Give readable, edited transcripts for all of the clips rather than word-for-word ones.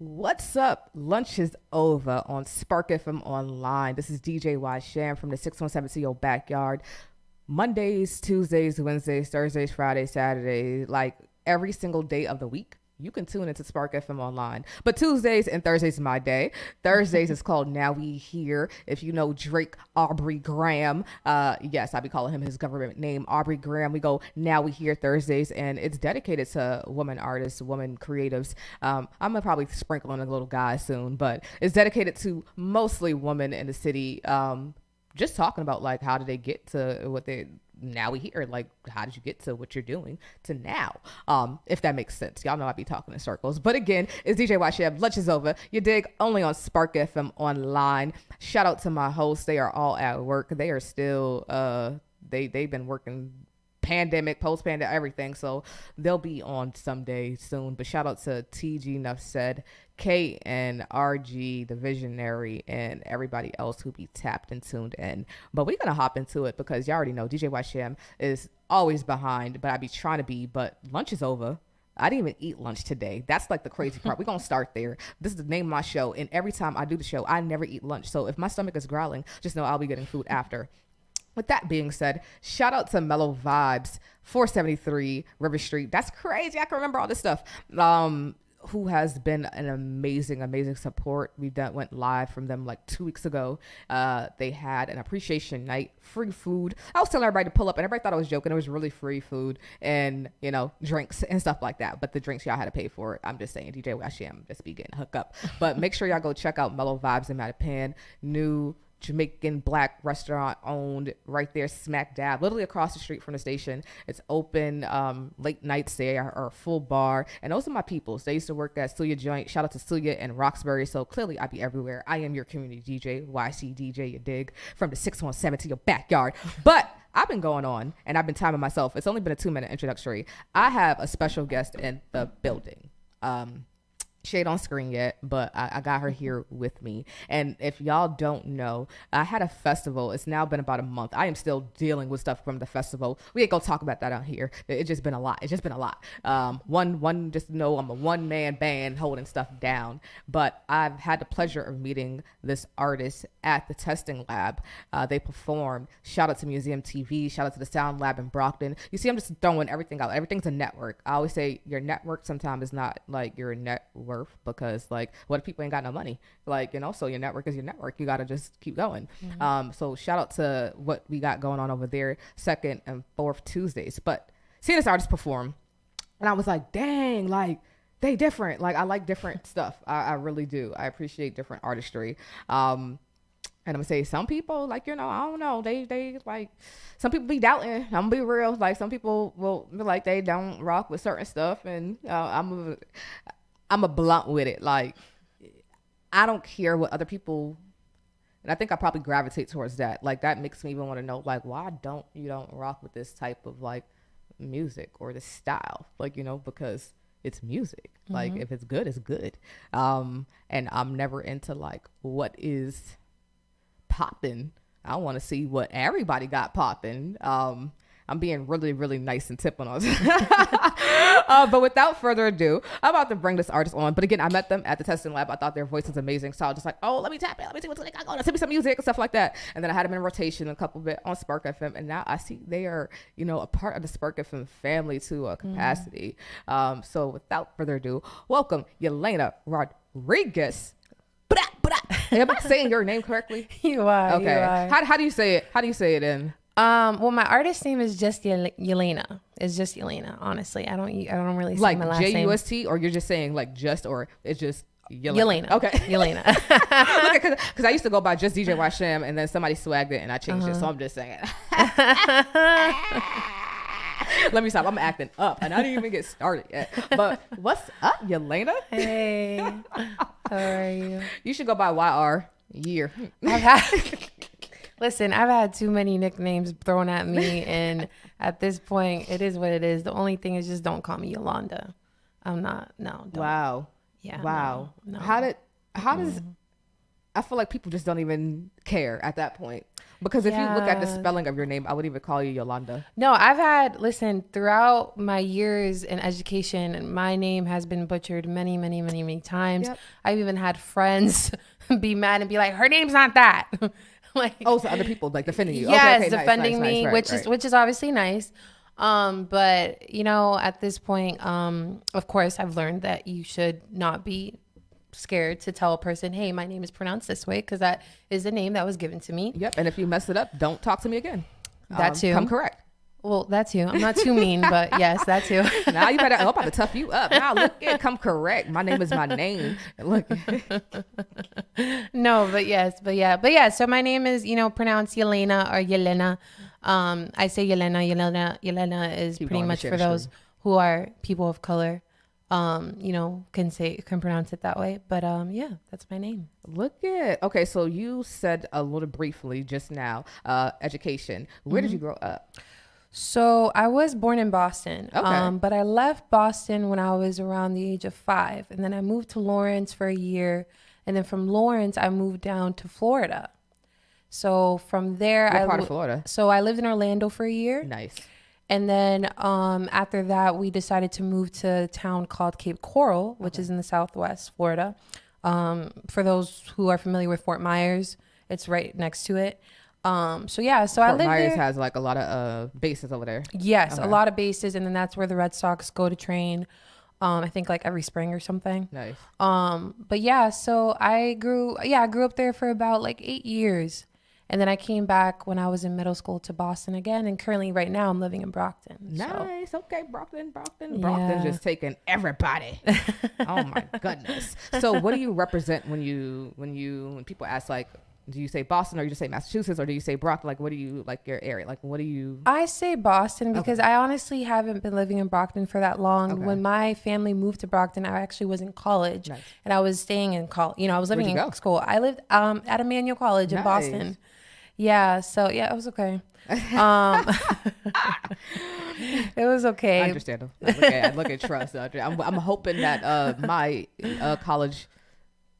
What's up? Lunch is over on Spark FM Online. This is DJ Y Sham from the 617 to your backyard. Mondays, Tuesdays, Wednesdays, Thursdays, Fridays, Saturdays, like every single day of the week. You can tune into Spark FM Online. But Tuesdays and Thursdays is my day. Thursdays is called Now We Here. If you know Drake Aubrey Graham, yes, I be calling him his government name, Aubrey Graham. We go Now We Here Thursdays, and it's dedicated to women artists, women creatives. I'm going to probably sprinkle in a little guy soon, but it's dedicated to mostly women in the city. Just talking about like how did they get to what they now we hear, like how did you get to what you're doing to now, if that makes sense. Y'all know I be talking in circles, but again, it's DJ Washab. Lunch is over. You dig? Only on Spark FM Online. Shout out to my hosts. They are all at work. They are still they've been working pandemic, post-pandemic, everything, so they'll be on someday soon. But shout out to TG Nuff Said, K and RG, the visionary, and everybody else who be tapped and tuned in. But we're gonna hop into it because y'all already know DJ Washam is always behind, but I be trying to be. But lunch is over. I didn't even eat lunch today. That's like the crazy part. We're going to start there. This is the name of my show, and every time I do the show, I never eat lunch. So if my stomach is growling, just know I'll be getting food after. With that being said, shout out to Mellow Vibes, 473 River Street. That's crazy. I can remember all this stuff. Who has been an amazing support. We went live from them like 2 weeks ago. They had an appreciation night, free food. I was telling everybody to pull up, and everybody thought I was joking. It was really free food and, you know, drinks and stuff like that. But the drinks, y'all had to pay for it. I'm just saying, DJ Washam just be getting hooked up. But make sure y'all go check out Mellow Vibes in Mattapan. New Jamaican black restaurant owned right there smack dab literally across the street from the station. It's open late nights. They are a full bar, and those are my peoples. They used to work at Celia Joint. Shout out to Celia and Roxbury. So clearly I be everywhere. I am your community DJ, YC DJ, you dig, from the 617 to your backyard. But I've been going on and I've been timing myself. It's only been a 2-minute introductory. I have a special guest in the building. She ain't on screen yet, but I got her here with me. And if y'all don't know, I had a festival. It's now been about a month. I am still dealing with stuff from the festival. We ain't gonna talk about that out here. It's just been a lot. Just know I'm a one-man band holding stuff down. But I've had the pleasure of meeting this artist at the testing lab. They performed. Shout out to Museum TV. Shout out to the Sound Lab in Brockton. You see, I'm just throwing everything out. Everything's a network. I always say your network sometimes is not like your net worth, because like what if people ain't got no money, like, you know, so your network is your network. You got to just keep going. So shout out to what we got going on over there, second and fourth Tuesdays. But seeing this artist perform, and I was like, dang, like they different. Like I like different stuff. I really do. I appreciate different artistry. And I'm gonna say some people, like, you know, I don't know, they like, some people be doubting. I'm gonna be real. Like some people will be like they don't rock with certain stuff, and I'm a blunt with it. Like, I don't care what other people, and I think I probably gravitate towards that. Like, that makes me even want to know, like, why don't rock with this type of, like, music or this style? Like, you know, because it's music. Like, if it's good, it's good. And I'm never into, like, what is popping. I want to see what everybody got popping. I'm being really, really nice and tipping on. But without further ado, I'm about to bring this artist on. But again, I met them at the testing lab. I thought their voice was amazing. So I was just like, oh, let me tap it. Let me see what's got going on. Send me some music and stuff like that. And then I had them in rotation a couple bit on Spark FM. And now I see they are, you know, a part of the Spark FM family to a capacity. So without further ado, welcome Yelena Rodriguez. Am I saying your name correctly? You are. Okay. You are. How do you say it? How do you say it in? Well, my artist name is just Yelena. It's just Yelena. Honestly, I don't really say like my last name. JUST, or you're just saying like just, or it's just Yelena. Okay. Yelena. Because I used to go by just DJ Washam, and then somebody swagged it and I changed it. So I'm just saying. Let me stop. I'm acting up and I didn't even get started yet. But what's up, Yelena? Hey. How are you? You should go by YR Year. Listen, I've had too many nicknames thrown at me, and at this point, it is what it is. The only thing is just don't call me Yolanda. I'm not. No. Don't. Wow. Yeah. Wow. No. How does I feel like people just don't even care at that point. Because if you look at the spelling of your name, I would even call you Yolanda. No, listen, throughout my years in education, my name has been butchered many, many, many, many times. Yep. I've even had friends be mad and be like, her name's not that. Like, so other people like defending you. Yes, okay, defending me, nice, which is obviously nice. But at this point, of course, I've learned that you should not be scared to tell a person, hey, my name is pronounced this way, because that is the name that was given to me. Yep. And if you mess it up, don't talk to me again. That too. Come correct. Well, that too. I'm not too mean, but yes, that too. Now you better. I'm about to tough you up. Now look at, come correct. My name is my name. Look. No, but yeah. So my name is, pronounced Yelena or Yelena. I say Yelena. Yelena is pretty much for those who are people of color. Can pronounce it that way. But yeah, that's my name. Look at. Okay, so you said a little briefly just now, education. Where did you grow up? So I was born in Boston, okay. But I left Boston when I was around the age of 5. And then I moved to Lawrence for a year. And then from Lawrence, I moved down to Florida. So from there, What part of Florida? So I lived in Orlando for a year. Nice. And then after that, we decided to move to a town called Cape Coral, which is in the Southwest Florida. For those who are familiar with Fort Myers, it's right next to it. So I lived there. Fort Myers has like a lot of bases over there. Yes, a lot of bases, and then that's where the Red Sox go to train. I think like every spring or something. Nice. But yeah, so I grew up there for about like 8 years. And then I came back when I was in middle school to Boston again. And currently right now I'm living in Brockton. Nice. So. Okay. Brockton's just taking everybody. Oh my goodness. So what do you represent when people ask, like, do you say Boston or you just say Massachusetts or do you say Brockton? Like, what do you, like, your area? Like, what do you? I say Boston because I honestly haven't been living in Brockton for that long. Okay. When my family moved to Brockton, I actually was in college. Nice. And I was staying in college. I was living in school. I lived at Emmanuel College in Boston. Yeah. So yeah, it was okay. It was okay. Understandable. I look at trust. I'm hoping that my college.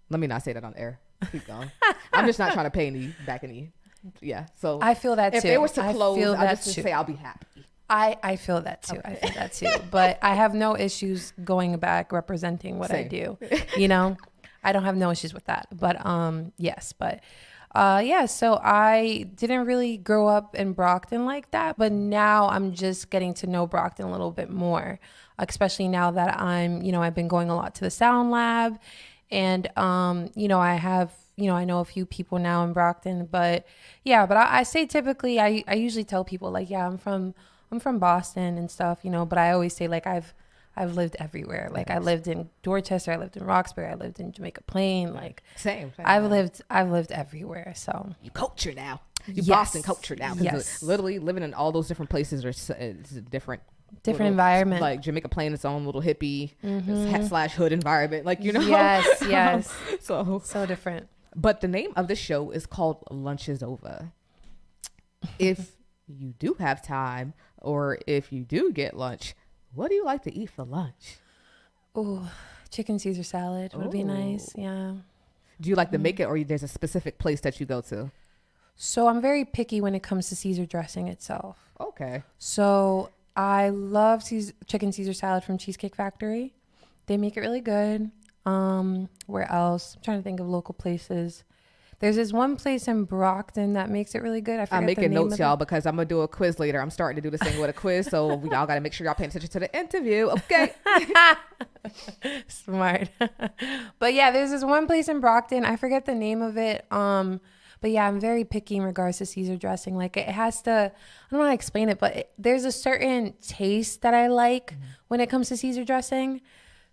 Let me not say that on air. Keep going. I'm just not trying to pay any. Yeah. So I feel that if too. If they were to close, I just say I'll be happy. I feel that too. Okay. I feel that too. But I have no issues going back representing what I do. I don't have no issues with that. But yes. But so I didn't really grow up in Brockton like that. But now I'm just getting to know Brockton a little bit more, especially now that I've been going a lot to the Sound Lab. And, I have, I know a few people now in Brockton, but I say typically, I usually tell people like, yeah, I'm from Boston and stuff, but I always say like, I've lived everywhere. Like I lived in Dorchester, I lived in Roxbury, I lived in Jamaica Plain. Like same. I've lived everywhere. So you culture now, yes. Boston culture now. Yes. Literally living in all those different places it's different environment. Like Jamaica Plain, its own little hippie / hood environment. Like, Yes. So different. But the name of the show is called Lunch is Over. If you do have time or if you do get lunch, what do you like to eat for lunch? Oh, chicken Caesar salad would be nice. Yeah. Do you like to make it or there's a specific place that you go to? So I'm very picky when it comes to Caesar dressing itself. Okay. So I love chicken Caesar salad from Cheesecake Factory. They make it really good. Where else? I'm trying to think of local places. There's this one place in Brockton that makes it really good. I'm making notes, y'all, because I'm going to do a quiz later. I'm starting to do this thing with a quiz, so y'all got to make sure y'all paying attention to the interview. Okay. Smart. But yeah, there's this one place in Brockton. I forget the name of it. But yeah, I'm very picky in regards to Caesar dressing. Like it has to, I don't know how to explain it, but there's a certain taste that I like when it comes to Caesar dressing.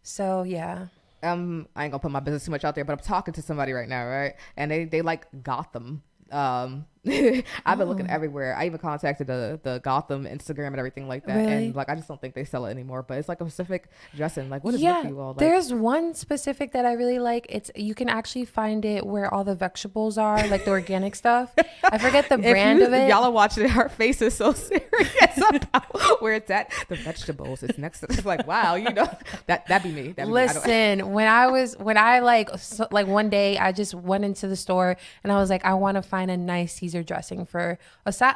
So yeah. I ain't gonna put my business too much out there, but I'm talking to somebody right now, right? And they like Gotham I've been looking Oh, everywhere. I even contacted the Gotham Instagram and everything like that, and really? like I just don't think they sell it anymore. But it's like a specific dressing. Like, what is with Yeah, you all? Like, there's one specific that I really like. It's you can actually find it where all the vegetables are, like the organic stuff. I forget the if brand of you it. y'all are watching it, her face is so serious about where it's at. The vegetables. It's next to. It's like, wow, that'd be me. That'd be me. Listen, when I like one day I just went into the store and I was like, I want to find a nice Caesar dressing for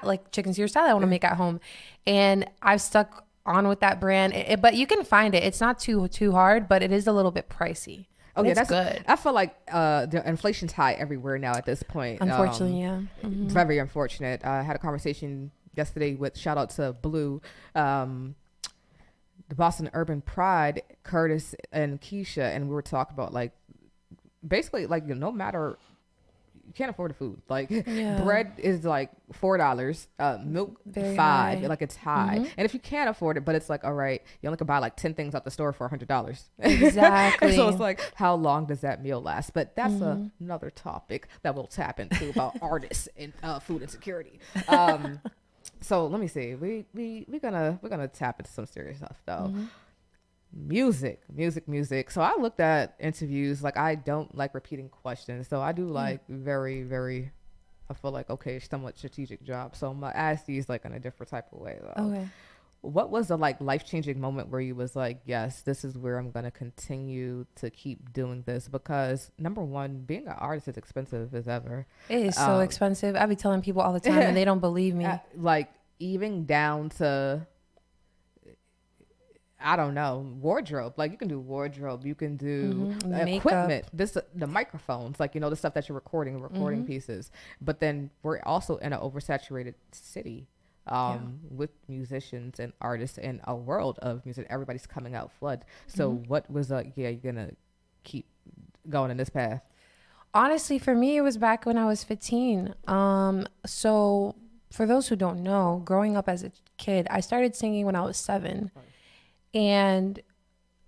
like chicken Caesar salad I want to make at home, and I've stuck on with that brand. But you can find it. It's not too hard, but it is a little bit pricey. Oh But yeah, it's that's. good. I feel like the inflation's high everywhere now at this point. Unfortunately, yeah. Very unfortunate. I had a conversation yesterday with shout out to Blue, the Boston Urban Pride, Curtis and Keisha, and we were talking about like basically like no matter you can't afford the food. Like Yeah. bread is like $4, milk Very five, high. like it's high. And if you can't afford it, but it's like all right, you only can buy like 10 things at the store for $100. Exactly. So it's like how long does that meal last? But that's another topic that we'll tap into about artists and food insecurity. So let me see. We're gonna tap into some serious stuff though. Music. So I looked at interviews. Like I don't like repeating questions. So I do like very, very. I feel like okay, somewhat strategic job. So I'm gonna ask these like in a different type of way though. Okay. What was the like life changing moment where you was like, yes, this is where I'm gonna continue to keep doing this? Because number one, being an artist is expensive as ever. It is so expensive. I be telling people all the time and they don't believe me. Like even down to I don't know, wardrobe. Like you can do wardrobe, you can do Makeup. equipment. The microphones, like the stuff that you're recording pieces. But then we're also in an oversaturated city with musicians and artists and a world of music. Everybody's coming out flood. So what was you're gonna keep going in this path? Honestly, for me, it was back when I was 15. So for those who don't know, growing up as a kid, I started singing when I was 7.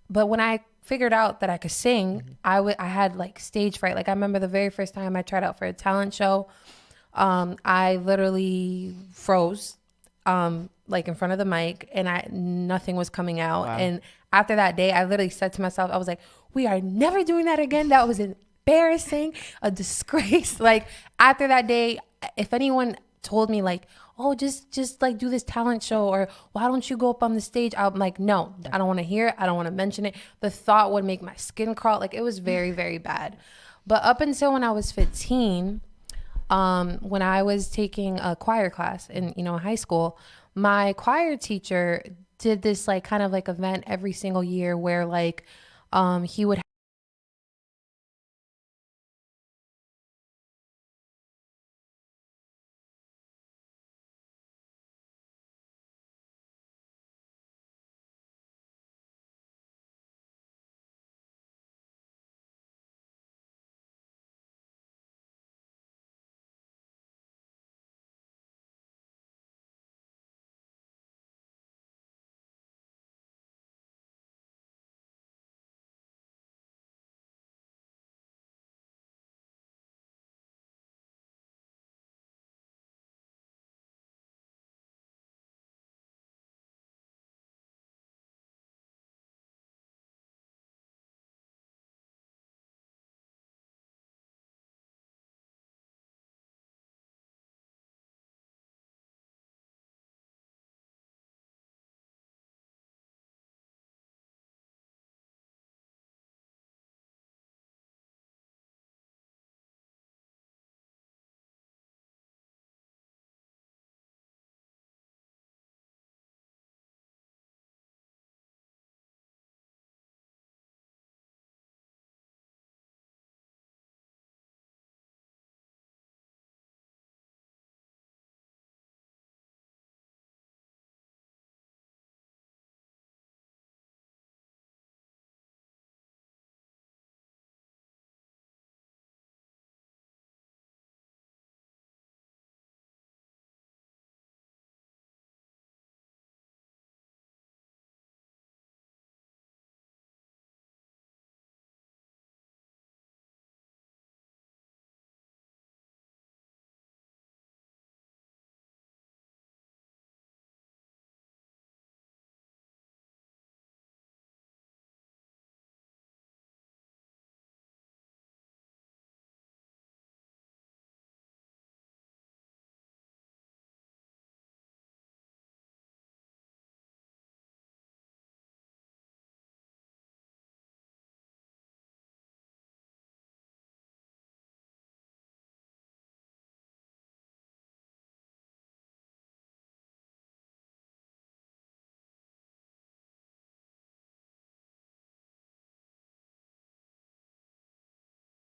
But when I figured out that I could sing, I had like stage fright. Like I remember the very first time I tried out for a talent show, I literally froze, like in front of the mic, and nothing was coming out. Wow. And after that day, I literally said to myself, I was like, we are never doing that again. That was embarrassing, a disgrace. Like after that day, if anyone told me like, oh, just like do this talent show, or why don't you go up on the stage? I'm like, no, I don't want to hear it. I don't want to mention it. The thought would make my skin crawl. Like it was very, very bad. But up until when I was 15, when I was taking a choir class in, high school, my choir teacher did this like kind of like event every single year where like, he would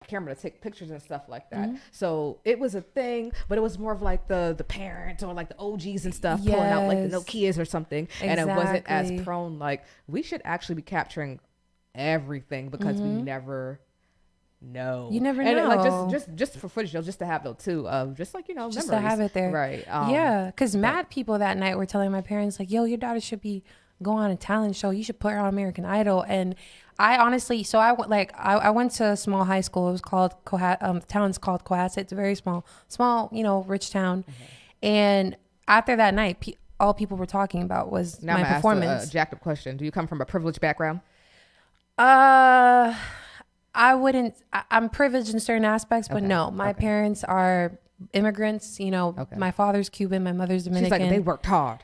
camera to take pictures and stuff like that. So it was a thing, but it was more of like the parents or like the OGs and stuff pulling out like the Nokias or something. Exactly. And it wasn't as prone. Like, we should actually be capturing everything because we never know. You never and know. Like just for footage, just to have though too of just like, just memories. to have it there. Right. Yeah. Because mad people that night were telling my parents like, yo, your daughter should be go on a talent show. You should put her on American Idol. And I honestly, so I went to a small high school. It was called town's called Cohasset. It's a very small, rich town. And after that night, all people were talking about was now my performance. Ask a jacked up question. Do you come from a privileged background? I wouldn't. I'm privileged in certain aspects, but no, my parents are immigrants. My father's Cuban, my mother's Dominican. She's like, they worked hard.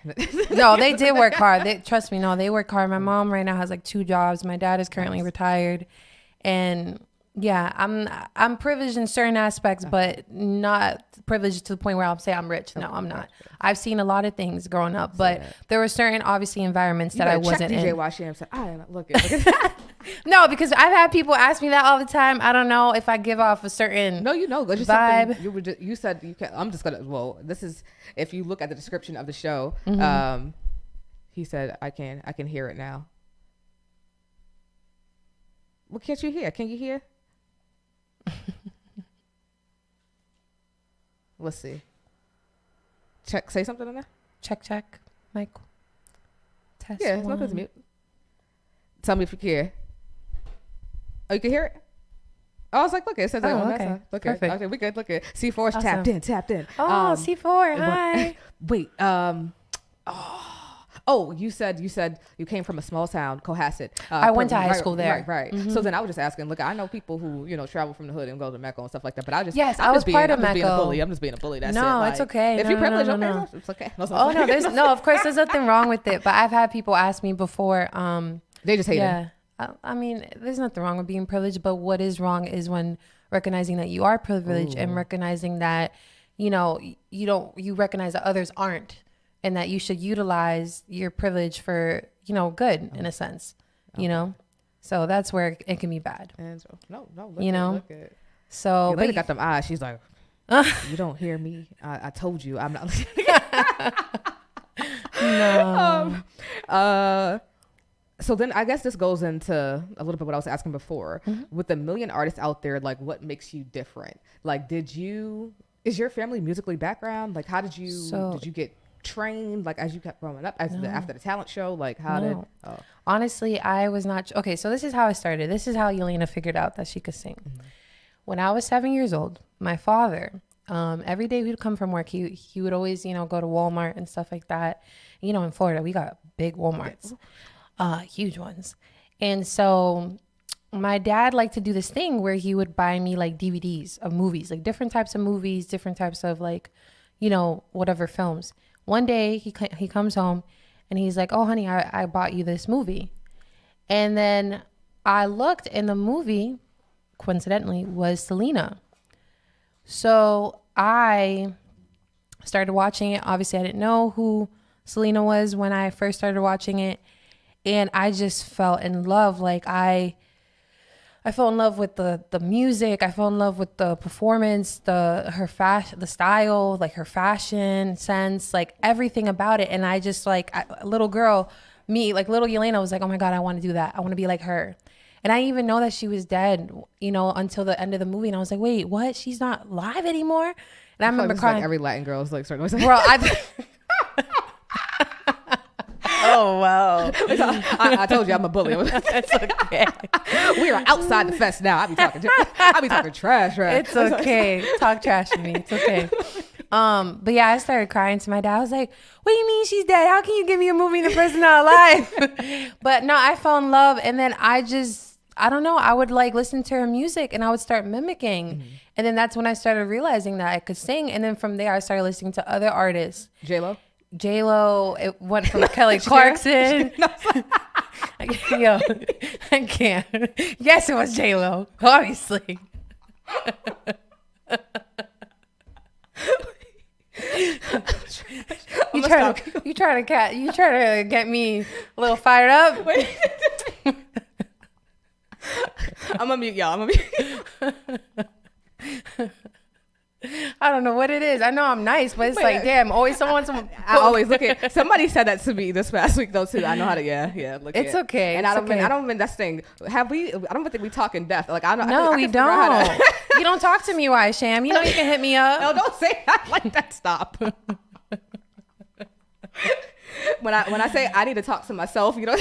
No, they did work hard. Trust me. No, they work hard. My mom right now has like 2 jobs. My dad is currently retired, and yeah, I'm privileged in certain aspects, but not privileged to the point where I'll say I'm rich. No, I'm not. I've seen a lot of things growing up, but there were certain obviously environments that I wasn't in. DJ Washington said, I am looking. No, because I've had people ask me that all the time. I don't know if I give off a certain just vibe. You said you can. I'm just gonna. Well, this is if you look at the description of the show. He said, I can hear it now. What can't you hear? Can you hear? Let's see. Check. Say something on there. Check. Mic. Test. Yeah, it's not this mute. Tell me if you care. Oh, you can hear it? I was like, look, it says that on that side. Look, perfect. Okay, we good. Look at C4 is awesome. Tapped in. Oh, C4. Hi. Wait. You said you came from a small town, Cohasset. I went to high school there. Right. So then I was just asking. Look, I know people who travel from the hood and go to Mecca and stuff like that. But I was part of Mecca. I'm just being a bully. That's no, it. It's okay. If you're privileged, it's okay. Oh no, of course, there's nothing wrong with it. But I've had people ask me before. They just hate it. I mean, there's nothing wrong with being privileged, but what is wrong is when recognizing that you are privileged and recognizing that, you recognize that others aren't, and that you should utilize your privilege for, good in a sense, so that's where it can be bad. And so, look at. So, Yelena got them eyes. She's like, you don't hear me. I told you I'm not. No. So then I guess this goes into a little bit what I was asking before. With a million artists out there, like, what makes you different? Like, is your family musically background? Like, how did you get trained? Like, as you kept growing up, after the talent show, like, honestly, I was not. Okay, so this is how I started. This is how Yelena figured out that she could sing. When I was 7 years old, my father, every day we'd come from work, he would always, go to Walmart and stuff like that. In Florida, we got big Walmarts. Huge ones. And so my dad liked to do this thing where he would buy me like DVDs of movies, like different types of movies, different types of like, whatever films. One day he comes home and he's like, oh, honey, I bought you this movie. And then I looked, and the movie, coincidentally, was Selena. So I started watching it. Obviously, I didn't know who Selena was when I first started watching it. And I just fell in love. Like I fell in love with the music. I fell in love with the performance, the style, like her fashion sense, like everything about it. And I just little girl, little Yelena was like, oh my God, I want to do that. I want to be like her. And I didn't even know that she was dead, until the end of the movie. And I was like, wait, what? She's not live anymore? And I remember crying. Like every Latin girl is like, sorry, bro, oh, wow. I told you I'm a bully. It's okay. We are outside the fest now. I be talking trash, right? It's okay. Talk trash to me. It's okay. But yeah, I started crying to my dad. I was like, what do you mean she's dead? How can you give me a movie and the person not alive? But no, I fell in love. And then I don't know. I would listen to her music and I would start mimicking. And then that's when I started realizing that I could sing. And then from there, I started listening to other artists. J-Lo, it went from Kelly Clarkson. Yo, I can't. Yes, it was J-Lo, obviously. You trying to get me a little fired up? I'm gonna mute y'all. I'm gonna mute. I don't know what it is. I know I'm nice, but it's like, damn, always someone. I always look at. Somebody said that to me this past week though too. I know how to. Yeah. Look. It's okay. And I don't mean that's the thing. Have we? I don't think we talk in depth. Like I don't. No, we don't. You don't talk to me, why, Sham? You know you can hit me up. No, don't say that like that. Stop. When I say I need to talk to myself, you know.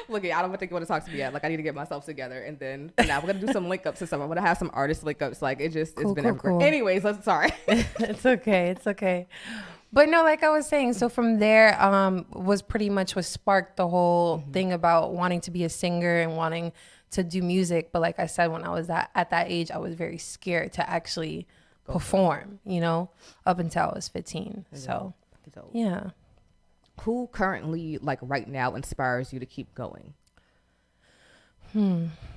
Look, I don't think you want to talk to me yet. Like, I need to get myself together. And then now we're going to do some link ups and stuff. I'm going to have some artist link ups. Like, it's been cool. Anyways, sorry. It's okay. But no, like I was saying, so from there was pretty much what sparked the whole thing about wanting to be a singer and wanting to do music. But like I said, when I was at that age, I was very scared to actually perform, you know, up until I was 15. So, yeah. Who currently, like right now, inspires you to keep going? I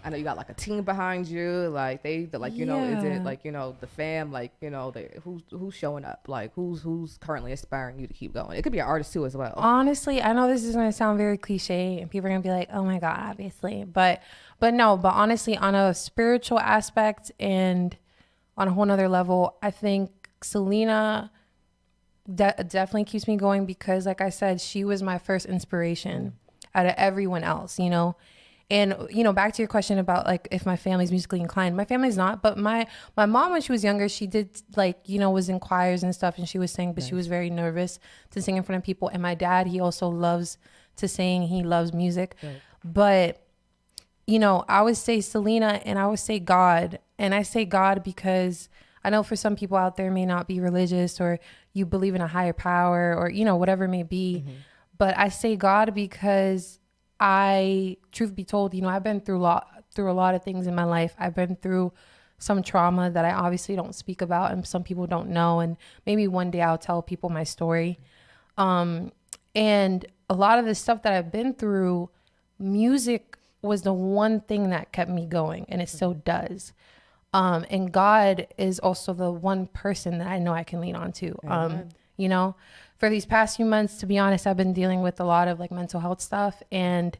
know you got like a team behind you, like you know, is it like, you know, the fam, like, you know, who's showing up, like who's currently inspiring you to keep going? It could be an artist too as well. Honestly, I know this is gonna sound very cliche, and people are gonna be like, "Oh my God," obviously, but honestly, on a spiritual aspect and on a whole nother level, I think Selena definitely keeps me going because, like I said, she was my first inspiration out of everyone else, you know. And, you know, back to your question about like if my family's musically inclined, my family's not, but my mom, when she was younger, she did like, you know, was in choirs and stuff and she was singing, but she was very nervous to sing in front of people. And my dad, he also loves to sing. He loves music. But, you know, I would say Selena and I would say God. And I say God because I know for some people out there may not be religious or you believe in a higher power or, you know, whatever it may be. But I say God because truth be told, you know, I've been through a lot of things in my life. I've been through some trauma that I obviously don't speak about and some people don't know. And maybe one day I'll tell people my story. And a lot of the stuff that I've been through, music was the one thing that kept me going, and it still does. And God is also the one person that I know I can lean on to. You know, for these past few months, to be honest, I've been dealing with a lot of like mental health stuff. And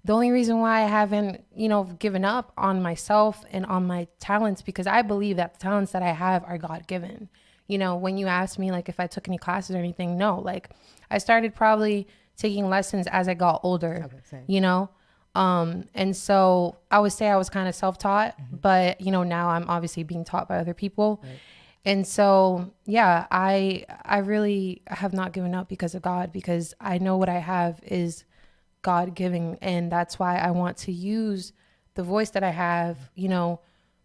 the only reason why I haven't, you know, given up on myself and on my talents, because I believe that the talents that I have are God-given. You know, when you ask me like if I took any classes or anything, no, like I started probably taking lessons as I got older, you know? And so I would say I was kind of self-taught, but you know, now I'm obviously being taught by other people. And so, yeah, I really have not given up because of God, because I know what I have is God-given. And that's why I want to use the voice that I have, you know,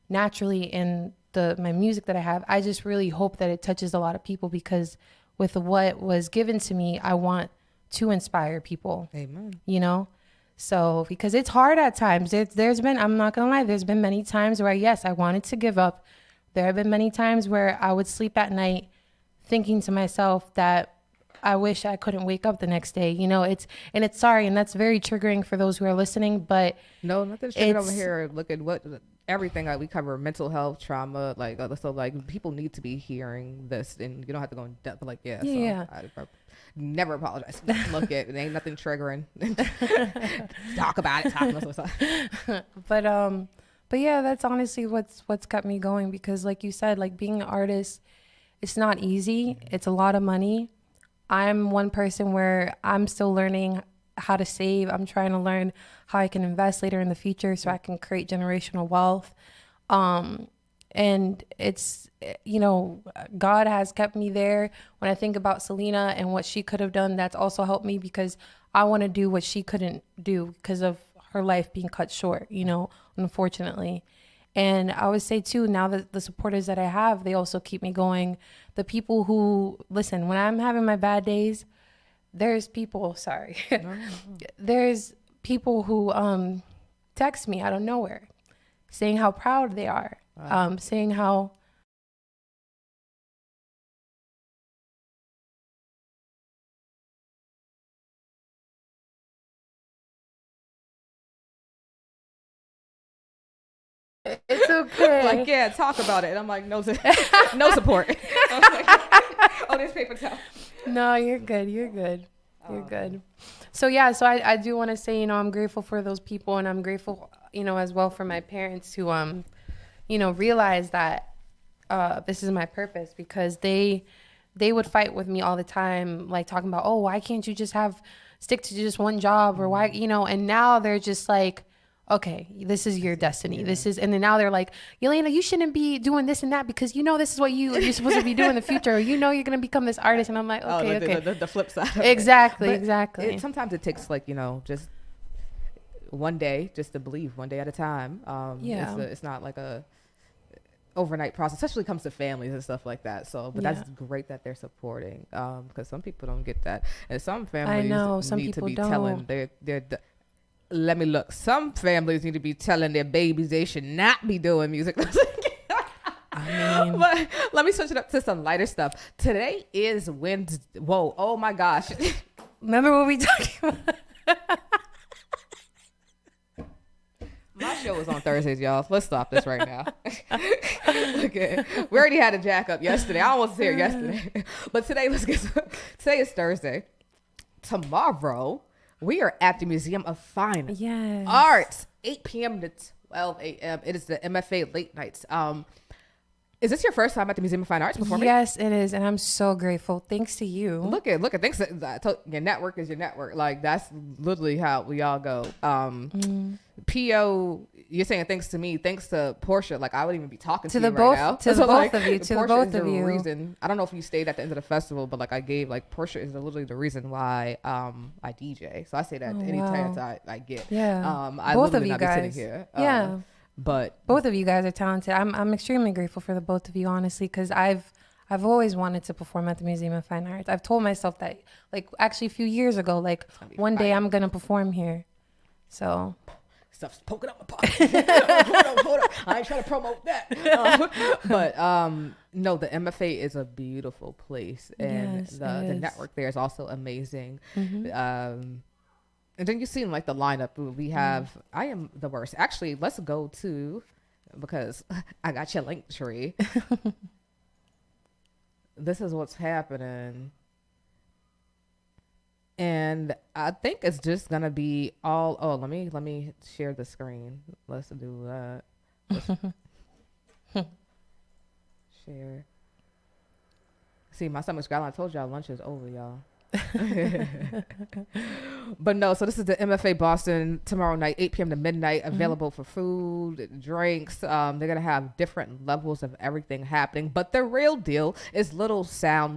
naturally in my music that I have. I just really hope that it touches a lot of people, because with what was given to me, I want to inspire people. Amen. You know? So, because it's hard at times. There's been, I'm not going to lie, there's been many times where, yes, I wanted to give up. There have been many times where I would sleep at night thinking to myself that I wish I couldn't wake up the next day. You know, it's sorry, and that's very triggering for those who are listening, but no, nothing's triggering over here. Look at everything we cover, mental health, trauma, like, so like people need to be hearing this, and you don't have to go in depth, but like, I never apologize. Look, it ain't nothing triggering. Talk about it. But yeah, that's honestly what's kept me going, because like you said, like being an artist, it's not easy. It's a lot of money. I'm one person where I'm still learning how to save. I'm trying to learn how I can invest later in the future so I can create generational wealth. And it's, you know, God has kept me there. When I think about Selena and what she could have done, that's also helped me, because I want to do what she couldn't do because of her life being cut short, you know, unfortunately. And I would say too, now that the supporters that I have, they also keep me going. The people who listen, when I'm having my bad days, there's people, there's people who text me out of nowhere saying how proud they are, saying how it's okay. Like, yeah, talk about it. And I'm like, no support. I was like, oh, there's paper towel. No, you're good. You're good. So yeah, so I do want to say, you know, I'm grateful for those people, and I'm grateful as well for my parents to, realize that this is my purpose, because they would fight with me all the time, like talking about, oh, why can't you just stick to just one job, or why, and now they're just like, okay, this is your destiny. And then now they're like, Yelena, you shouldn't be doing this and that, because this is what you're supposed to be doing in the future. Or, you're going to become this artist. And I'm like, okay. The flip side. Exactly. Sometimes it takes just one day just to believe, one day at a time. It's not like a overnight process, especially when it comes to families and stuff like that. So, but that's great that they're supporting, because some people don't get that. And some families need to be telling let me look. Some families need to be telling their babies they should not be doing music. I mean, but let me switch it up to some lighter stuff. Today is Wednesday. Whoa! Oh my gosh! Remember what we talking about? My show was on Thursdays, y'all. Let's stop this right now. Okay, we already had a jack up yesterday. I almost was here yesterday, but today today is Thursday. Tomorrow, we are at the Museum of Fine Arts, 8 p.m. to 12 a.m. It is the MFA late nights. Is this your first time at the Museum of Fine Arts performing? Yes, it is, and I'm so grateful. Thanks to you. Look at. Thanks to your network is your network. Like, that's literally how we all go. P.O., you're saying thanks to me, thanks to Portia. Like, I wouldn't even be talking to you right now. To the both of you. To the both of you. Reason. I don't know if you stayed at the end of the festival, but I gave Portia is literally the reason why I DJ. So I say that any chance I get. Yeah. I both of you not guys. Be sitting here. But both of you guys are talented. I'm extremely grateful for the both of you, honestly, because I've always wanted to perform at the Museum of Fine Arts. I've told myself that, actually a few years ago, one day I'm gonna perform here. So stuff's poking up my pocket. Hold up. I ain't trying to promote that. But no, the MFA is a beautiful place, and the network there is also amazing. Mm-hmm. And then you've seen the lineup we have. I am the worst. Actually, let's go to, because I got your link tree. This is what's happening. And I think it's just gonna be all. Oh, let me share the screen. Let's do that. Share. See, my stomach's growling. I told y'all lunch is over, y'all. But no, so this is the MFA Boston tomorrow night, 8 p.m. to midnight, available for food, drinks. They're gonna have different levels of everything happening, but the real deal is little song.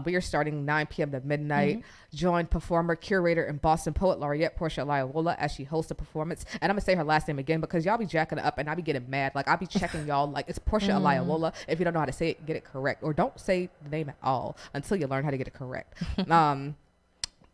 We are starting 9 p.m. to midnight. Join performer, curator, and Boston poet laureate Portia Alayowola as she hosts the performance. And I'm gonna say her last name again, because y'all be jacking it up and I be getting mad. I'll be checking y'all it's Portia Alayowola. If you don't know how to say it, get it correct, or don't say the name at all until you learn how to get it correct.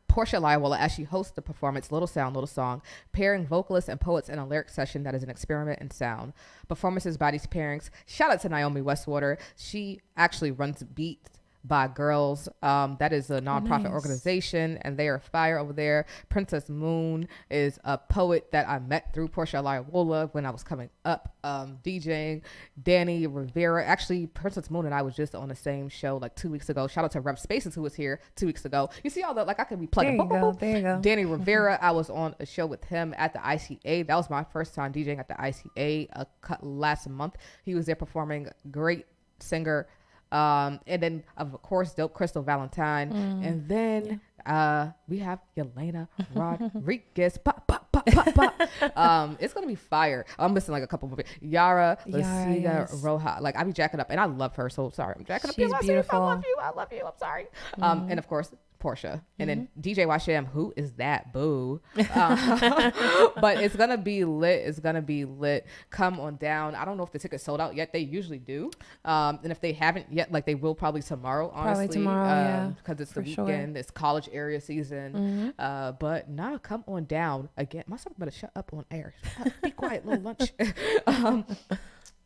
Portia Alayowola as she hosts the performance Little Sound, Little Song, pairing vocalists and poets in a lyric session that is an experiment in sound. Performances by these pairings. Shout out to Naomi Westwater. She actually runs Beats by Girls. That is a nonprofit organization, and they are fire over there. Princess Moon is a poet that I met through Portia Alayowola when I was coming up DJing. Danny Rivera, actually Princess Moon and I was just on the same show 2 weeks ago. Shout out to Rev Spaces, who was here 2 weeks ago. You see all the I could be plugging. There you go. Danny Rivera, I was on a show with him at the ICA. That was my first time DJing at the ICA last month. He was there performing. Great singer. And then of course Dope Crystal Valentine, and then we have Yelena Rodriguez. It's gonna be fire. I'm missing a couple more. Yara Roja. I be jacking up, and I love her. So sorry, I'm jacking up. She's beautiful. I love you. I'm sorry. And of course Portia, and then DJ Washam. Who is that? Boo. But it's gonna be lit. Come on down. I don't know if the tickets sold out yet. They usually do. And if they haven't yet, they will probably tomorrow. Honestly, because it's the weekend. It's college area season. But nah, come on down. Again, my son better shut up on air. Be quiet, little lunch.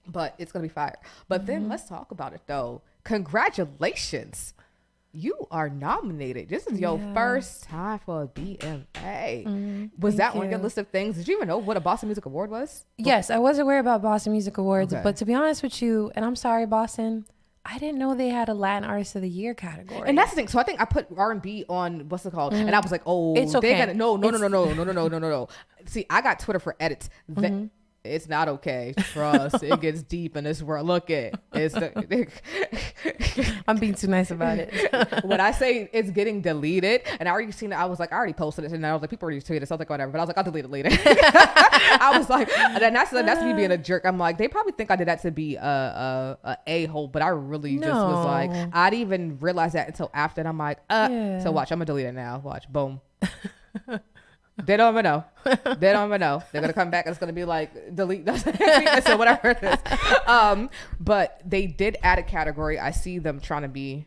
But it's gonna be fire. But then let's talk about it though. Congratulations. You are nominated. This is your first time for a BMA. Was that on your list of things? Did you even know what a Boston Music Award was? Yes, I was aware about Boston Music Awards, but to be honest with you, and I'm sorry, Boston, I didn't know they had a Latin Artist of the Year category. And that's the thing. So I think I put R&B on what's it called, and I was like, oh, It's okay. They're gonna, no. See, I got Twitter for edits. It's not okay. Trust. It gets deep in this world. Look it. I'm being too nice about it. When I say it's getting deleted, and I already seen it, I was like, I already posted it, and I was like, people already tweeted it, so I was like, whatever. But I was like, I'll delete it later. I was like, and that's me being a jerk. I'm like, they probably think I did that to be a hole, but I really just was like, I didn't even realize that until after. And I'm like, so watch, I'm gonna delete it now. Watch, boom. They don't even know. They're gonna come back and it's gonna be like delete so whatever it is. But they did add a category. I see them trying to be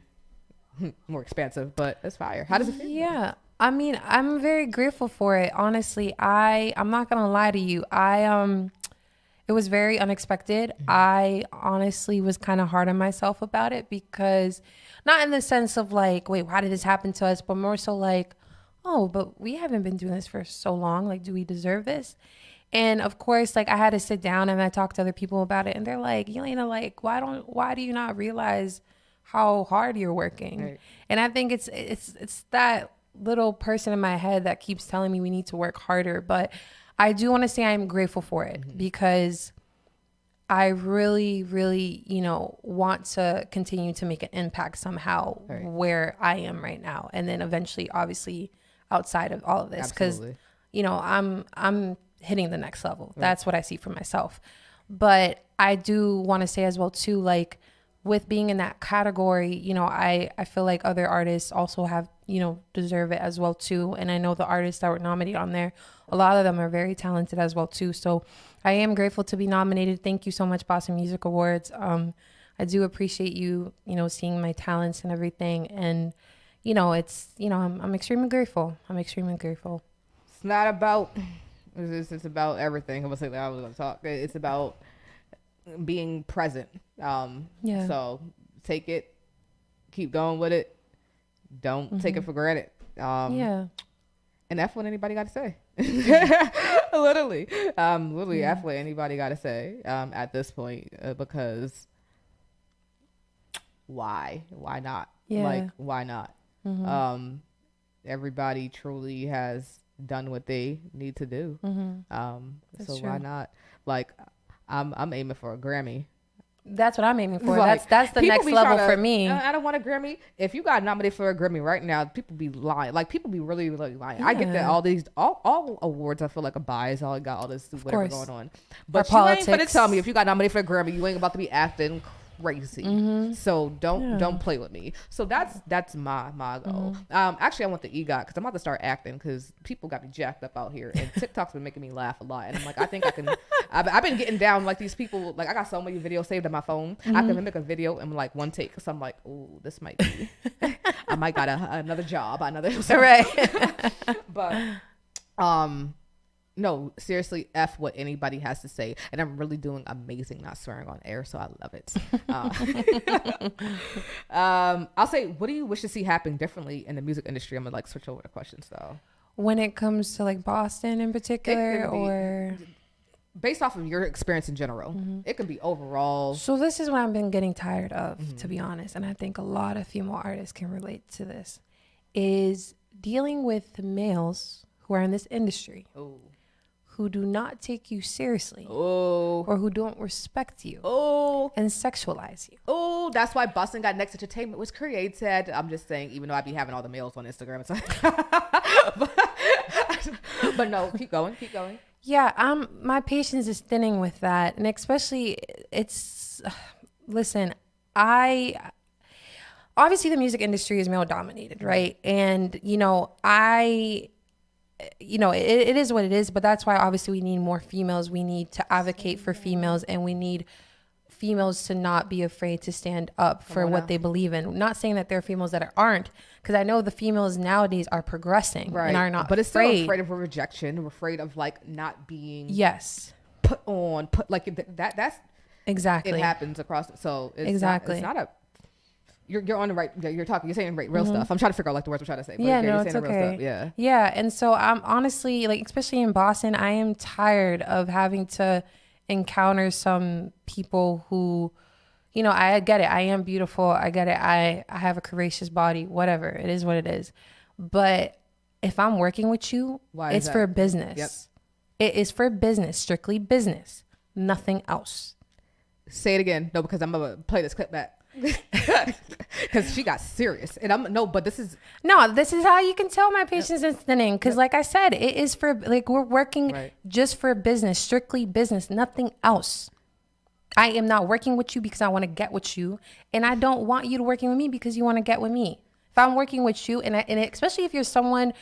more expansive, but it's fire. How does it feel? Yeah. I mean, I'm very grateful for it. Honestly, I'm not gonna lie to you. It was very unexpected. I honestly was kind of hard on myself about it, because not in the sense of like, wait, why did this happen to us? But more so like, oh, but we haven't been doing this for so long. Like, do we deserve this? And of course, like, I had to sit down and I talked to other people about it, and they're like, Yelena, like, why do you not realize how hard you're working? Right. And I think it's that little person in my head that keeps telling me we need to work harder. But I do want to say I'm grateful for it, because I really, really, want to continue to make an impact somehow where I am right now. And then eventually, obviously, outside of all of this, because I'm hitting the next level. That's what I see for myself. But I do want to say as well too, like, with being in that category, I feel like other artists also have, deserve it as well too. And I know the artists that were nominated on there, a lot of them are very talented as well too. So I am grateful to be nominated. Thank you so much, Boston Music Awards. I do appreciate you, seeing my talents and everything. And it's, I'm extremely grateful. It's not about, it's about everything. I was going to talk. It's about being present. So take it, keep going with it. Don't take it for granted. And that's what anybody got to say. literally F what anybody got to say at this point, because why not? Like, why not? Everybody truly has done what they need to do. So true. Why not? Like, I'm aiming for a Grammy. That's what I'm aiming for. Like, that's the next level for me. I don't want a Grammy. If you got nominated for a Grammy right now, people be lying. Like, people be really, really lying. I get that all awards, I feel like, a bias. All got all this whatever going on. But you ain't finna tell me if you got nominated for a Grammy, you ain't about to be acting crazy. So don't play with me. So that's my goal. Actually, I want the EGOT, because I'm about to start acting, because people got me jacked up out here, and TikTok's been making me laugh a lot. And I'm like, I think I can. I've been getting down like these people. Like, I got so many videos saved on my phone. I can make a video in like one take. So I'm like, oh, this might be. I might got another job, right. But no, seriously, F what anybody has to say. And I'm really doing amazing not swearing on air, so I love it. I'll say, what do you wish to see happen differently in the music industry? I'm going to like switch over the questions though. When it comes to like Boston in particular, or based off of your experience in general, it could be overall. So this is what I've been getting tired of, to be honest. And I think a lot of female artists can relate to this, is dealing with males who are in this industry. Ooh. Who do not take you seriously, or who don't respect you, and sexualize you. Oh, that's why Boston Got Next Entertainment was created. I'm just saying, even though I be having all the males on Instagram, but no, keep going. Yeah, my patience is thinning with that, and especially listen, obviously the music industry is male dominated, right? And it is what it is, but that's why obviously we need more females. We need to advocate for females, and we need females to not be afraid to stand up for what they believe in. Not saying that there are females that aren't, because I know the females nowadays are progressing and are not but it's still afraid of rejection, afraid of like not being put like that's exactly, it happens across. So it's exactly it's not a. You're on the right. You're saying real stuff. I'm trying to figure out like the words we're trying to say. But it's okay. Real stuff. Yeah. And so I'm honestly, like, especially in Boston, I am tired of having to encounter some people who, you know, I get it. I am beautiful. I get it. I have a courageous body, whatever. It is what it is. But if I'm working with you, it's for business. Yep. It is for business, strictly business, nothing else. Say it again. No, because I'm going to play this clip back. Because she got serious. And this is how you can tell my patience is thinning. Because like I said, it is for, like, we're working just for business, strictly business, nothing else. I am not working with you because I want to get with you. And I don't want you to working with me because you want to get with me. If I'm working with you, and especially if you're someone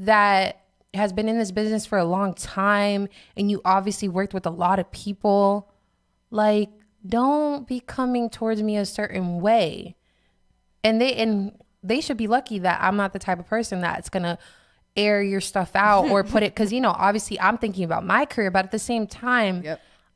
that has been in this business for a long time and you obviously worked with a lot of people, like, don't be coming towards me a certain way. And they should be lucky that I'm not the type of person that's going to air your stuff out or put it, because, you know, obviously I'm thinking about my career, but at the same time,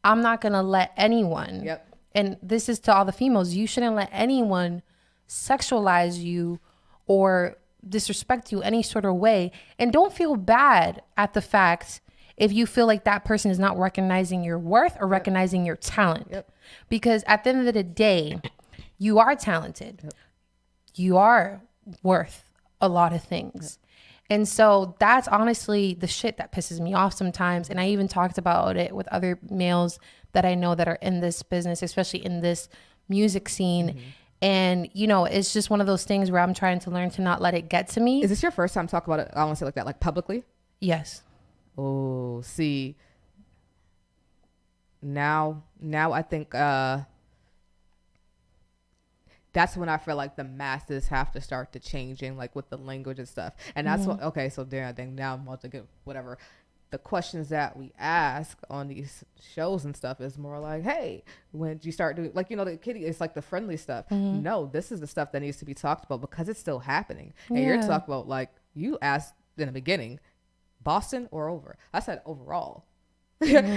I'm not going to let anyone, and this is to all the females, you shouldn't let anyone sexualize you or disrespect you any sort of way. And don't feel bad at the fact if you feel like that person is not recognizing your worth or recognizing your talent. Because at the end of the day, you are talented. You are worth a lot of things. And so that's honestly the shit that pisses me off sometimes. And I even talked about it with other males that I know that are in this business, especially in this music scene. And, you know, it's just one of those things where I'm trying to learn to not let it get to me. Is this your first time talking about it? I want to say like that, like publicly? Yes. Oh, see, now I think that's when I feel like the masses have to start to changing, like with the language and stuff. And that's what, okay, so then I think now I'm about to get whatever. The questions that we ask on these shows and stuff is more like, hey, when did you start doing, like, you know, the kitty, it's like the friendly stuff. No, this is the stuff that needs to be talked about because it's still happening. And you're talking about, like, you asked in the beginning, Boston or over? I said overall.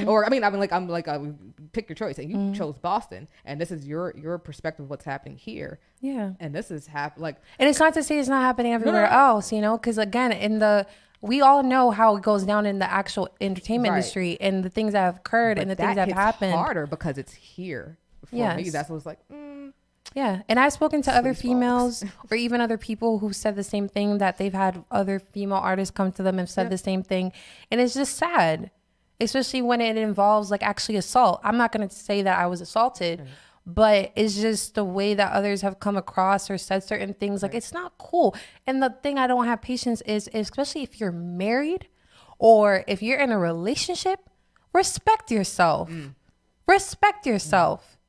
Or I mean pick your choice, and you chose Boston, and this is your perspective of what's happening here. And this is and it's not to say it's not happening everywhere else, you know, because again, we all know how it goes down in the actual entertainment industry and the things that have occurred and the things that have happened. Harder because it's here. For me, that's what's like. Yeah. And I've spoken to other females or even other people who said the same thing, that they've had other female artists come to them and said the same thing. And it's just sad, especially when it involves like actually assault. I'm not going to say that I was assaulted, but it's just the way that others have come across or said certain things. Like, it's not cool. And the thing I don't have patience is, especially if you're married or if you're in a relationship, respect yourself. Respect yourself.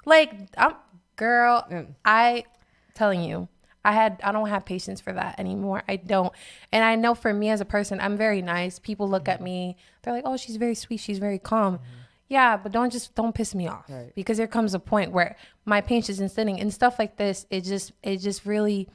Like, I telling you, I don't have patience for that anymore. I don't. And I know for me as a person, I'm very nice. People look at me, they're like, oh, she's very sweet, she's very calm. Yeah, but don't piss me off. Because there comes a point where my patience is thinning and stuff like this. It just really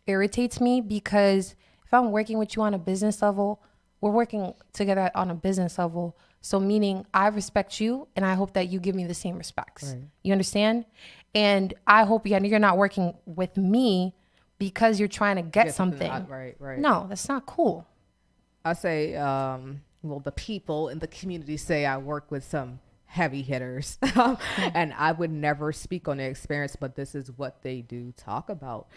irritates me, because if I'm working with you on a business level, we're working together on a business level. So meaning I respect you, and I hope that you give me the same respects. You understand? And I hope you're not working with me because you're trying to get something. Right. No, that's not cool. I say, the people in the community say I work with some heavy hitters, and I would never speak on their experience, but this is what they do talk about,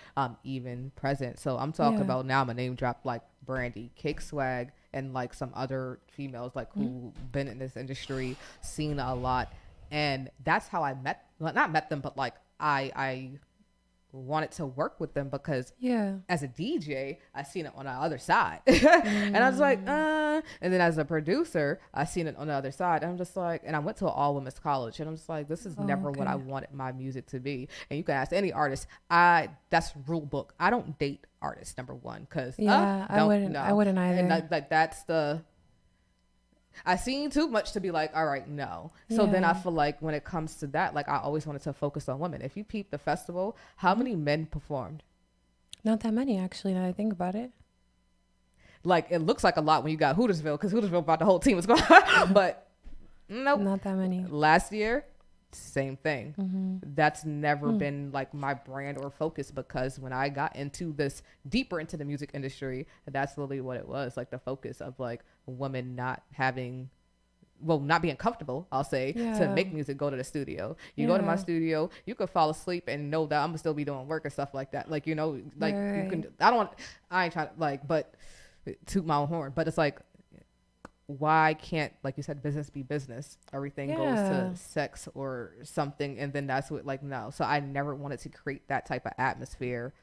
even present. So I'm talking about, now I'm a name drop, like Brandy, Cake Swag, and like some other females like who been in this industry, seen a lot. And that's how I not met them, but like I wanted to work with them because as a DJ, I seen it on the other side. And I was like, and then as a producer, I seen it on the other side. And I'm just like, and I went to an all women's college, and I'm just like, this is never what I wanted my music to be. And you can ask any artist, that's rule book. I don't date artists, number one, because I wouldn't either. And that's I seen too much to be like, all right, no. So then I feel like when it comes to that, like, I always wanted to focus on women. If you peep the festival, how many men performed? Not that many, actually, now that I think about it. Like, it looks like a lot when you got Hootersville, because Hootersville brought the whole team was going. But nope. Not that many. Last year, same thing. That's never been like my brand or focus, because when I got into this deeper into the music industry, that's literally what it was, like the focus of like women not having well, not being comfortable, I'll say, to make music, go to the studio. You go to my studio, you could fall asleep and know that I'm gonna still be doing work and stuff like that. Like, you know, like you can, I ain't trying to like, but toot my own horn, but it's like, why can't, like you said, business be business? Everything goes to sex or something. And then that's what, like, no. So I never wanted to create that type of atmosphere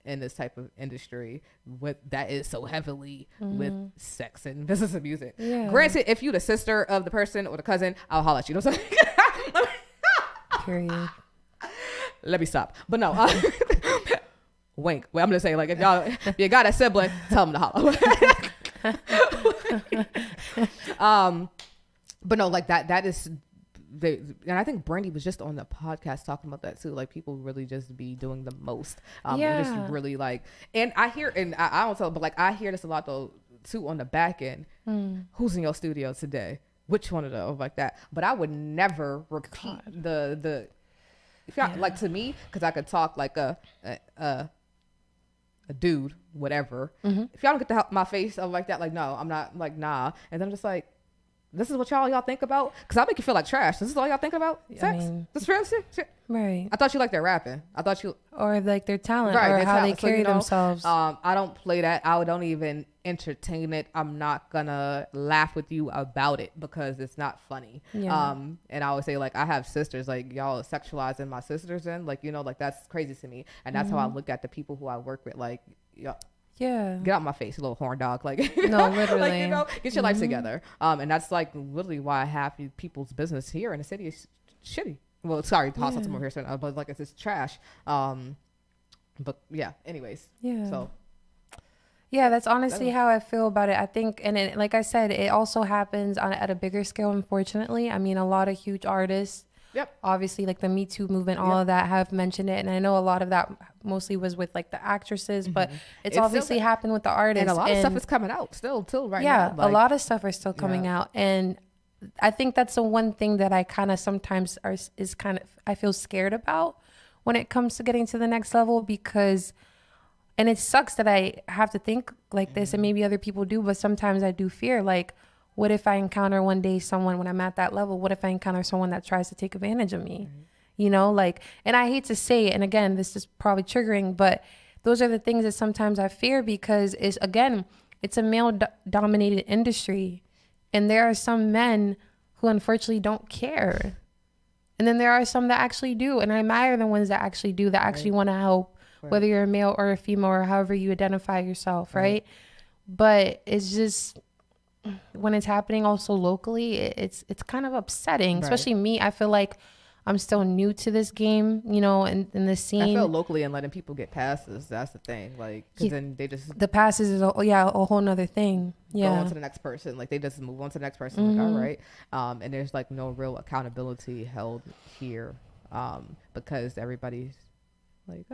in this type of industry with that is so heavily with sex and business and music. Granted, if you the sister of the person or the cousin, I'll holler at you. You know what I'm saying? Period. Let me stop. But no, wink. Well, I'm gonna say, like, if you got a sibling, tell them to holler. But no, like that is and I think Brandy was just on the podcast talking about that too. Like, people really just be doing the most. Just really like, and I hear, and I don't tell, but like I hear this a lot though too on the back end. Who's in your studio today? Which one of those, like that? But I would never repeat the if y'all, like, to me, because I could talk like a dude, whatever. If y'all don't get to help my face of like that, like, no, I'm not, like, nah. And then I'm just like, this is what y'all think about? Because I make you feel like trash. This is all y'all think about? Sex? I mean, this real shit? Right. I thought you liked their rapping. I thought you... Or like their talent, right, or how they carry themselves. I don't play that. I don't even entertain it. I'm not gonna laugh with you about it because it's not funny. And I always say, like, I have sisters. Like, y'all sexualizing my sisters in. Like, you know, like, that's crazy to me. And that's how I look at the people who I work with. Like, get out my face, you little horn dog. Like, no, literally. Like, you know, get your life together. And that's like literally why half people's business here in the city is shitty. Well, sorry, toss some over here, but like, it's just trash. But yeah, anyways. So yeah, that's honestly how I feel about it. I think, and it, like I said, it also happens at a bigger scale, unfortunately. I mean, a lot of huge artists, obviously, like the Me Too movement, all of that have mentioned it. And I know a lot of that mostly was with like the actresses, but it's obviously happened with the artists. And a lot of stuff is coming out still right now. Yeah, like, a lot of stuff are still coming out. And I think that's the one thing that I kind of sometimes I feel scared about when it comes to getting to the next level, because, and it sucks that I have to think like this, and maybe other people do, but sometimes I do fear, like, what if I encounter one day someone when I'm at that level? What if I encounter someone that tries to take advantage of me? You know, like, and I hate to say it, and again, this is probably triggering, but those are the things that sometimes I fear, because it's a male dominated industry. And there are some men who unfortunately don't care. And then there are some that actually do. And I admire the ones that actually do, that actually want to help, whether you're a male or a female or however you identify yourself, right? But it's just, when it's happening also locally, it's kind of upsetting. Especially me, I feel like I'm still new to this game, you know, in the scene. I feel locally and letting people get passes, that's the thing. Like, because then they just... The passes is a whole nother thing. Go on to the next person. Like, they just move on to the next person. Like, all right. And there's, like, no real accountability held here, because everybody's like,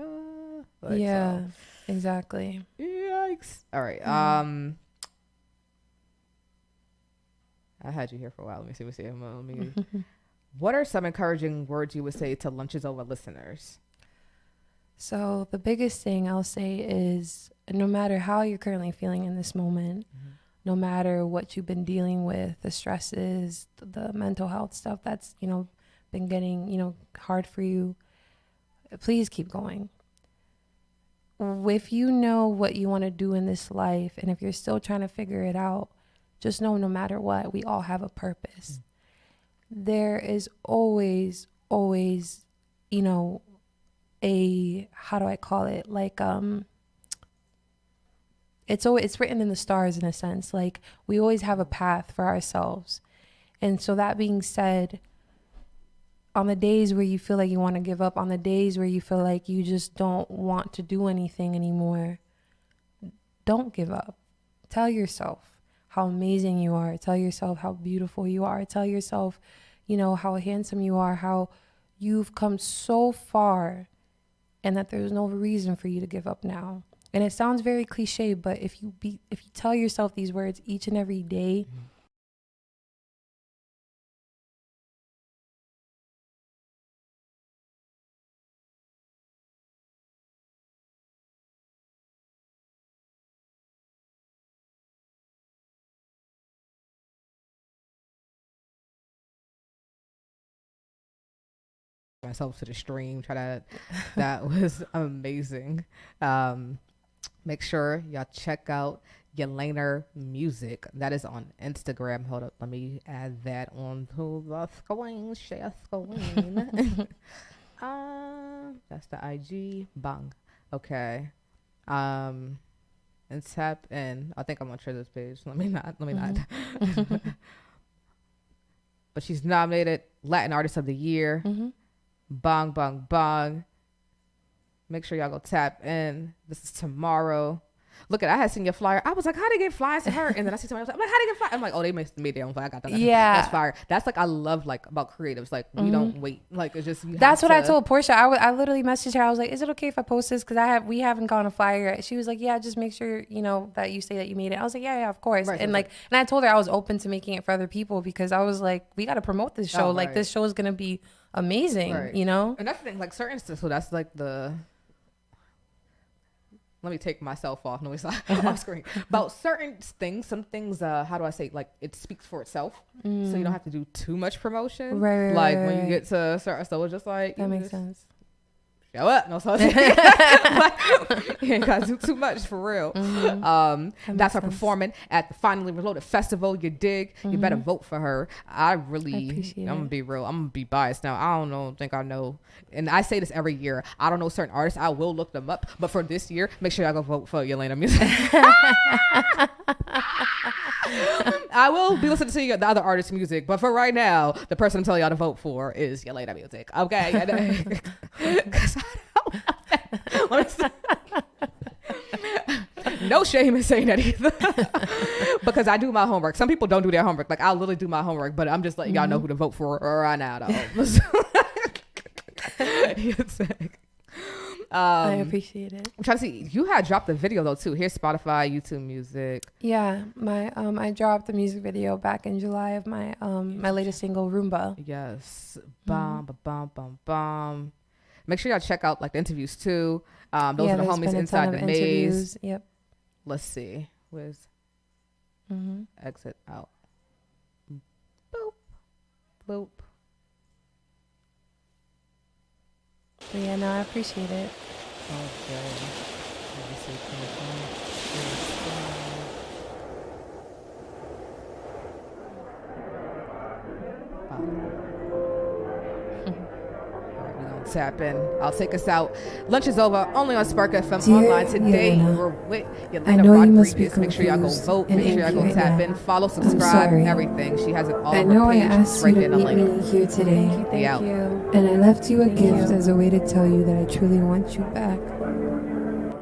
like, yeah, so. Exactly. Yikes. All right. I had you here for a while. Let me see. Let me What are some encouraging words you would say to Lunches Over listeners? So the biggest thing I'll say is, no matter how you're currently feeling in this moment, no matter what you've been dealing with, the stresses, the mental health stuff that's, you know, been getting, you know, hard for you, please keep going. If you know what you want to do in this life, and if you're still trying to figure it out, just know no matter what, we all have a purpose. There is always, you know, how do I call it? Like, it's written in the stars in a sense. Like, we always have a path for ourselves. And so that being said, on the days where you feel like you want to give up, on the days where you feel like you just don't want to do anything anymore, don't give up. Tell yourself how amazing you are. Tell yourself how beautiful you are. Tell yourself, you know, how handsome you are, how you've come so far, and that there's no reason for you to give up now. And it sounds very cliche, but if you tell yourself these words each and every day, myself to the stream. That was amazing. Make sure y'all check out Yelena Music. That is on Instagram. Hold up, let me add that onto the screen. Share screen. That's the IG. Bang. Okay. And tap in. I think I'm gonna share this page. Let me not. But she's nominated Latin Artist of the Year. Bang, bang, bang. Make sure y'all go tap in. This is tomorrow. Look I had seen your flyer. I was like, how they get flyers to her? And then I see somebody else. I'm like, how they get flyers? I'm like, oh, they made their own flyer. I got that. Yeah. That's fire. That's like, I love like about creatives. Like we don't wait. Like it's just, that's what I told Portia. I literally messaged her. I was like, is it okay if I post this? Cause we haven't gotten a flyer yet. She was like, yeah, just make sure, that you say that you made it. I was like, yeah, of course. Right, and and I told her I was open to making it for other people because I was like, we got to promote this show. Like this show is going to be amazing, And that's the thing, like certain stuff. So that's like let me take myself off. No, it's not off screen. About certain things, some things, how do I say, like it speaks for itself. So you don't have to do too much promotion. Right. Like when you get to certain stuff, it's just like. That makes sense. Show up. No, so you ain't got to do too much for real. That's her performing at the Finally Reloaded Festival. You dig? You better vote for her. I'm gonna be real. I'm gonna be biased now. I don't think I know. And I say this every year. I don't know certain artists. I will look them up. But for this year, make sure y'all go vote for Yelena Music. I will be listening to the other artists' music. But for right now, the person I'm telling y'all to vote for is Yelena Music. Okay? No shame in saying that either. Because I do my homework. Some people don't do their homework. Like I'll literally do my homework, but I'm just letting y'all know who to vote for right now though. I appreciate it. I'm trying to see, you had dropped the video though too. Here's Spotify, YouTube Music. Yeah, my I dropped the music video back in July of my my latest single, Roomba. Yes. Bum. Make sure y'all check out like the interviews too. Those are the homies inside the maze. Yep. Let's see. Where's exit out? Boop. Boop. But yeah, no, I appreciate it. Okay. Let me see. Tap in. I'll take us out. Lunch is over. Only on Spark FM online today. Yelena, we're with Yelena Rodriguez. Make sure y'all go vote. Make sure y'all go tap in. Follow, subscribe, everything. She has it all on her page. I asked you to meet me here today. Thank you. And I left you a gift as a way to tell you that I truly want you back.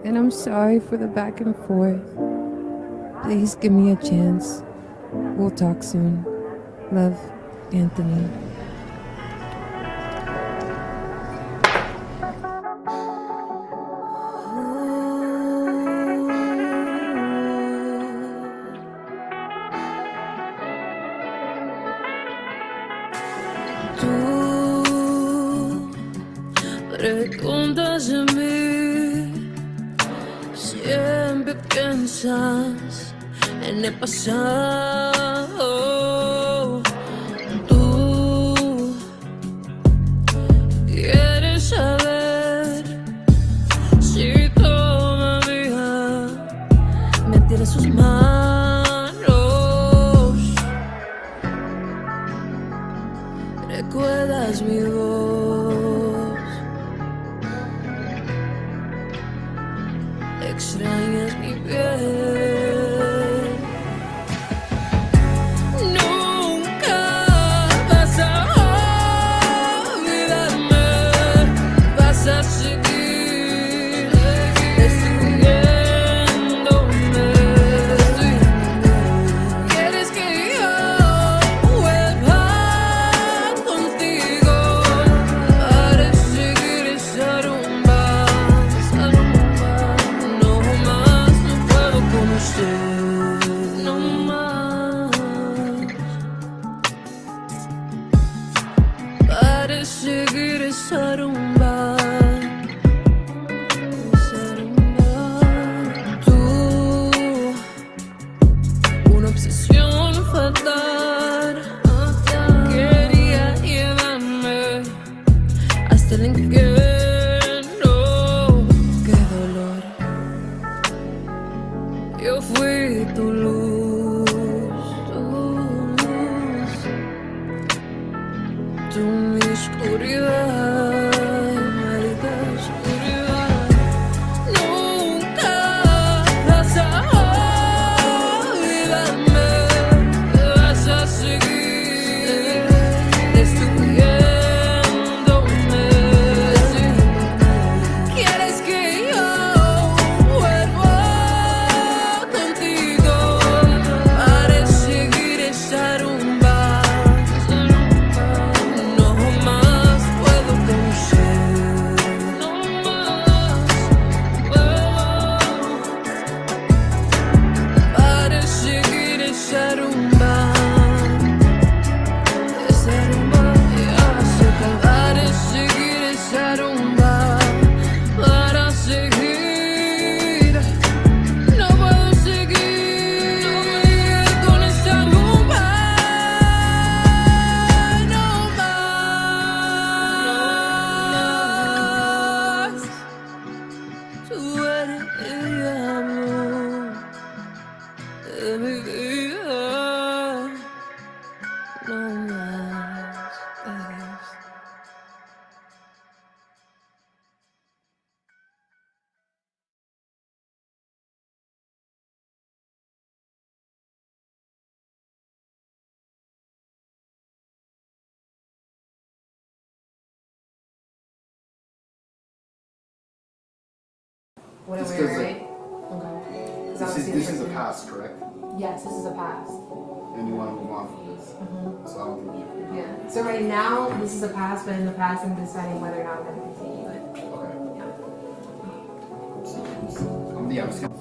And I'm sorry for the back and forth. Please give me a chance. We'll talk soon. Love, Anthony. Preguntas en mí, siempre piensas en el pasado. Tú quieres saber si todavía me tienes sus manos. ¿Recuerdas mi voz? Extrañas mi piel. Nunca vas a olvidarme. Vas a seguir destruyéndome. Quieres que yo vuelva contigo para seguir esa rumba. No más para seguir esa rumba, Tú, una obsesión fatal, quería llevarme hasta oscuridad, maldita oscuridad. Nunca vas a olvidarme, vas a seguir destruyéndome. Quieres que yo vuelva contigo para seguir esa rumba. No más puedo conocer, no más para seguir esa rumba. Esa rumba ya se acaba. Para seguir esa rumba, para seguir. No puedo seguir con esa rumba. No más. Tú eres el amor de mi vida. No más. Adiós. What It's are we 'cause right? Okay. This is a pass, correct? Yes, this is a pass. And you want to move on from this. So I don't think you. Yeah. So right now, this is a pass, but in the past, I'm deciding whether or not I'm going to continue it. Okay. Yeah. Yeah, I'm just gonna